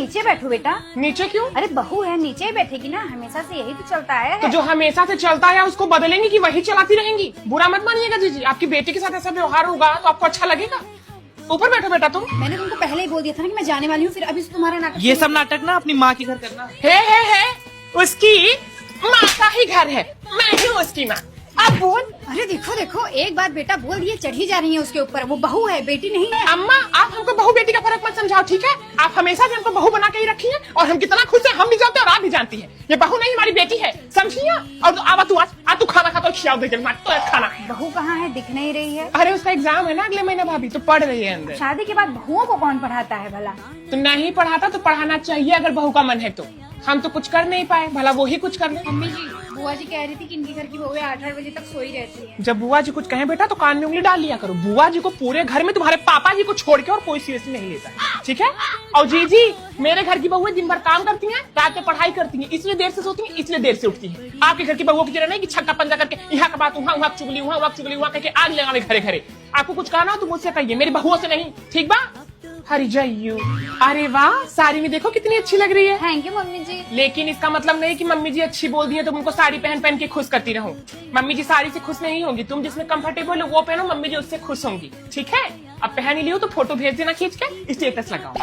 नीचे बैठो बेटा। नीचे क्यों? अरे बहू है, नीचे ही बैठेगी ना, हमेशा से यही तो चलता है। तो जो हमेशा से चलता है उसको बदलेंगी कि वही चलाती रहेंगी? बुरा मत मानिएगा जीजी, आपकी बेटी के साथ ऐसा व्यवहार होगा तो आपको अच्छा लगेगा? ऊपर बैठो बेटा तुम। मैंने तुमको पहले ही बोल दिया था ना कि मैं जाने वाली हूँ, फिर अभी से तुम्हारा नाटक। ये सब नाटक ना अपनी माँ के घर करना। है उसकी माँ का ही घर है, मैं ही हूँ उसकी माँ। अब बोल। अरे देखो देखो, एक बार बेटा बोल दिए चढ़ी जा रही है उसके ऊपर। वो बहू है, बेटी नहीं है। अम्मा आप हमको बहू बेटी का फर्क मत समझाओ, ठीक है? आप हमेशा से हमको बहू बना के ही रखी है और हम कितना खुश हैं हम भी जानते हैं और आप भी जानती हैं। ये बहू नहीं हमारी बेटी है, समझिए? और आवा तू आज तू खाना खा तो खिलाओ दे तो खाना। बहू कहाँ है, दिख नहीं रही है। अरे उसका एग्जाम है ना अगले महीने भाभी, तो पढ़ रही है अंदर। शादी के बाद बहुओं को कौन पढ़ाता है भला? तो नहीं पढ़ाता तो पढ़ाना चाहिए अगर बहू का मन है तो। हम तो कुछ कर नहीं पाए, भला वो ही कुछ कर ले। मम्मी जी, बुआ जी कह रही थी कि इनके घर की बहू 8-8 बजे तक सोई रहती है। जब बुआ जी कुछ कहें बेटा तो कान में उंगली डाल लिया करो। बुआ जी को पूरे घर में तुम्हारे पापा जी को छोड़ के और कोई सीरियसली नहीं लेता, ठीक है? और जी मेरे घर की बहुएं दिन भर काम करती हैं, रात में पढ़ाई करती हैं, इसलिए देर से सोती हैं, इसलिए देर से उठती हैं। आपके घर की बहुओं की तरह नहीं कि छक्का पंजा करके यहाँ का बात वहाँ चुगली वहाँ करके आग लगावे घरे घरे। आपको कुछ कहना हो तो मुझसे कहिए, मेरी बहुओं से नहीं, ठीक बा? हरी जयू। अरे वाह, साड़ी में देखो कितनी अच्छी लग रही है। थैंक यू मम्मी जी। लेकिन इसका मतलब नहीं कि मम्मी जी अच्छी बोल दी है तो उनको साड़ी पहन पहन के खुश करती रहो। मम्मी जी साड़ी से खुश नहीं होंगी, तुम जिसमें कंफर्टेबल हो वो पहनो, मम्मी जी उससे खुश होंगी, ठीक है? अब पहन ही लियो तो फोटो भेज देना खींच के, स्टेटस लगाओ।